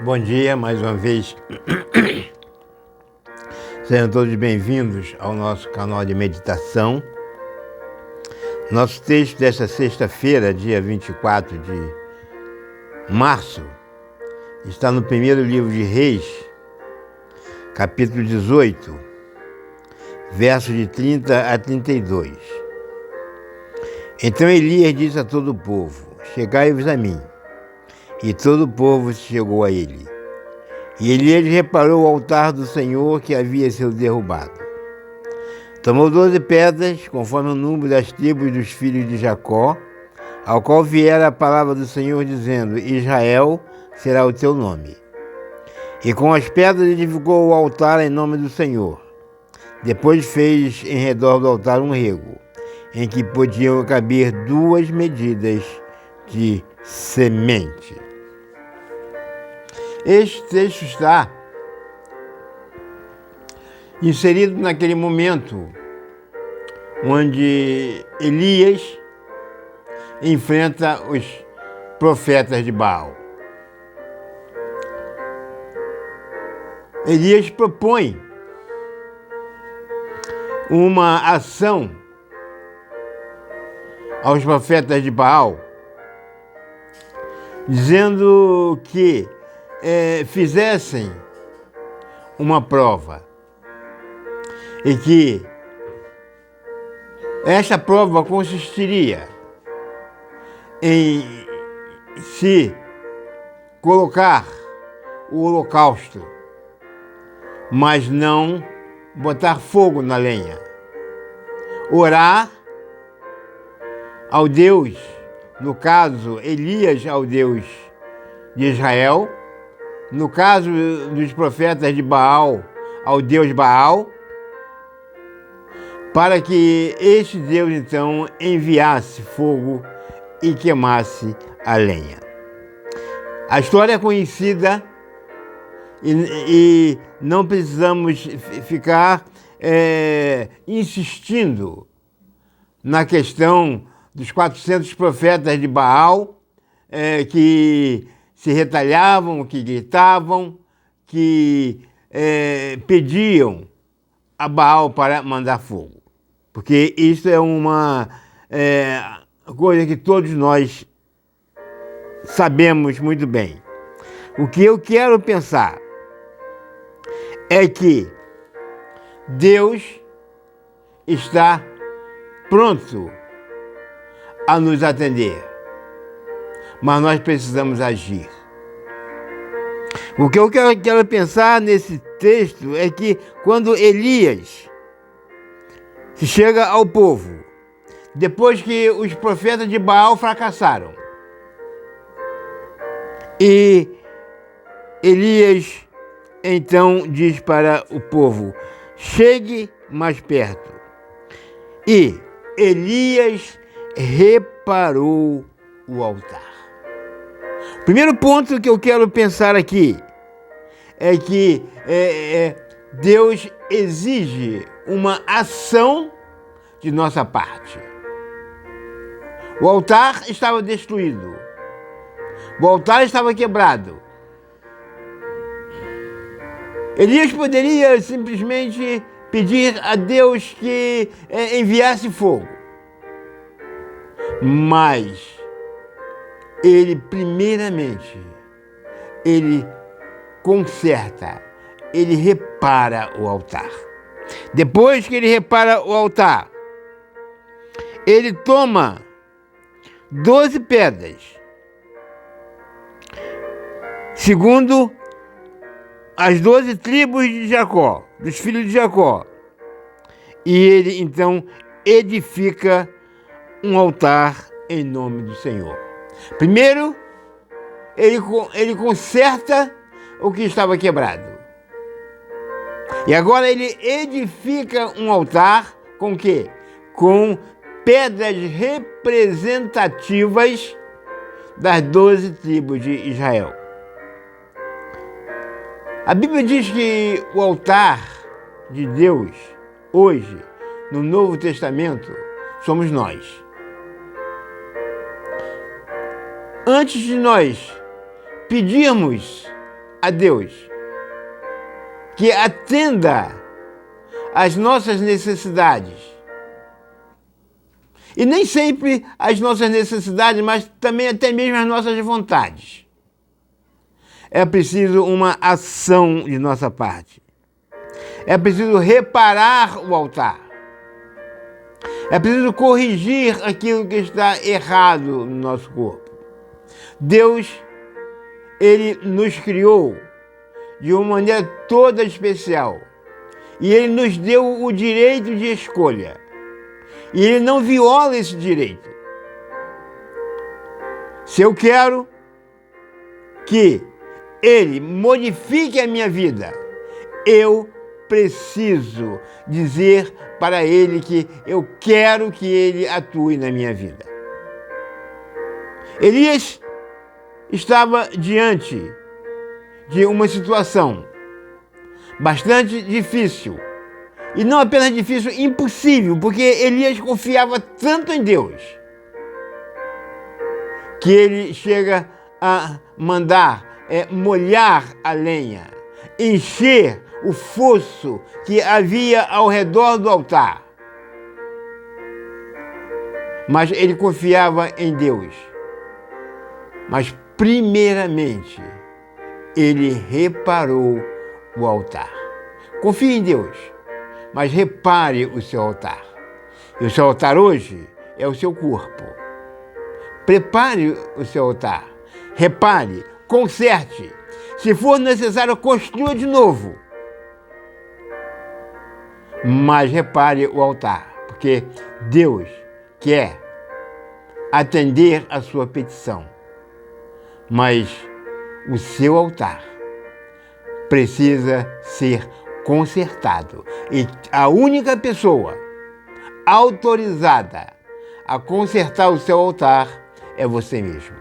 Bom dia, mais uma vez. Sejam todos bem-vindos ao nosso canal de meditação. Nosso texto desta sexta-feira, dia 24 de março, está no primeiro livro de Reis, capítulo 18, versos de 30 a 32. Então Elias disse a todo o povo: chegai-vos a mim. E todo o povo se chegou a ele. E Elias reparou o altar do Senhor que havia sido derrubado. Tomou 12 pedras, conforme o número das tribos dos filhos de Jacó, ao qual viera a palavra do Senhor, dizendo: Israel será o teu nome. E com as pedras edificou o altar em nome do Senhor. Depois fez em redor do altar um rego, em que podiam caber 2 medidas de semente. Este texto está inserido naquele momento onde Elias enfrenta os profetas de Baal. Elias propõe uma ação aos profetas de Baal, dizendo que fizessem uma prova e que esta prova consistiria em se colocar o holocausto, mas não botar fogo na lenha, orar ao Deus, no caso Elias ao Deus de Israel, no caso dos profetas de Baal, ao Deus Baal, para que este Deus, então, enviasse fogo e queimasse a lenha. A história é conhecida e não precisamos ficar insistindo na questão dos 400 profetas de Baal que se retalhavam, que gritavam, que pediam a Baal para mandar fogo. Porque isso é uma coisa que todos nós sabemos muito bem. O que eu quero pensar é que Deus está pronto a nos atender, mas nós precisamos agir. O que eu quero pensar nesse texto é que quando Elias se chega ao povo, depois que os profetas de Baal fracassaram, e Elias então diz para o povo: chegue mais perto. E Elias reparou o altar. O primeiro ponto que eu quero pensar aqui é que Deus exige uma ação de nossa parte. O altar estava destruído. O altar estava quebrado. Elias poderia simplesmente pedir a Deus que enviasse fogo. Mas ele, primeiramente, ele conserta, ele repara o altar. Depois que ele repara o altar, ele toma 12 pedras, segundo as 12 tribos de Jacó, dos filhos de Jacó, e ele então edifica um altar em nome do Senhor. Primeiro, ele conserta o que estava quebrado. E agora ele edifica um altar com o quê? Com pedras representativas das 12 tribos de Israel. A Bíblia diz que o altar de Deus, hoje, no Novo Testamento, somos nós. Antes de nós pedirmos a Deus que atenda às nossas necessidades. E nem sempre as nossas necessidades, mas também até mesmo as nossas vontades. É preciso uma ação de nossa parte. É preciso reparar o altar. É preciso corrigir aquilo que está errado no nosso corpo. Deus, Ele nos criou de uma maneira toda especial. E Ele nos deu o direito de escolha. E Ele não viola esse direito. Se eu quero que Ele modifique a minha vida, eu preciso dizer para Ele que eu quero que Ele atue na minha vida. Elias estava diante de uma situação bastante difícil. E não apenas difícil, impossível, porque Elias confiava tanto em Deus que ele chega a mandar molhar a lenha, encher o fosso que havia ao redor do altar. Mas ele confiava em Deus. Mas, primeiramente, ele reparou o altar. Confie em Deus, mas repare o seu altar. E o seu altar hoje é o seu corpo. Prepare o seu altar. Repare, conserte. Se for necessário, construa de novo. Mas repare o altar, porque Deus quer atender a sua petição. Mas o seu altar precisa ser consertado. E a única pessoa autorizada a consertar o seu altar é você mesmo.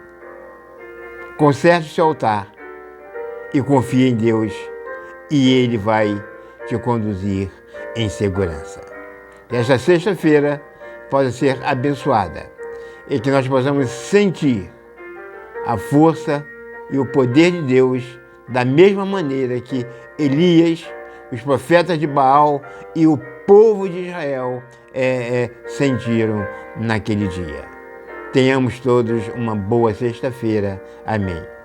Conserte o seu altar e confie em Deus, e Ele vai te conduzir em segurança. Que esta sexta-feira possa ser abençoada e que nós possamos sentir a força e o poder de Deus da mesma maneira que Elias, os profetas de Baal e o povo de Israel sentiram naquele dia. Tenhamos todos uma boa sexta-feira. Amém.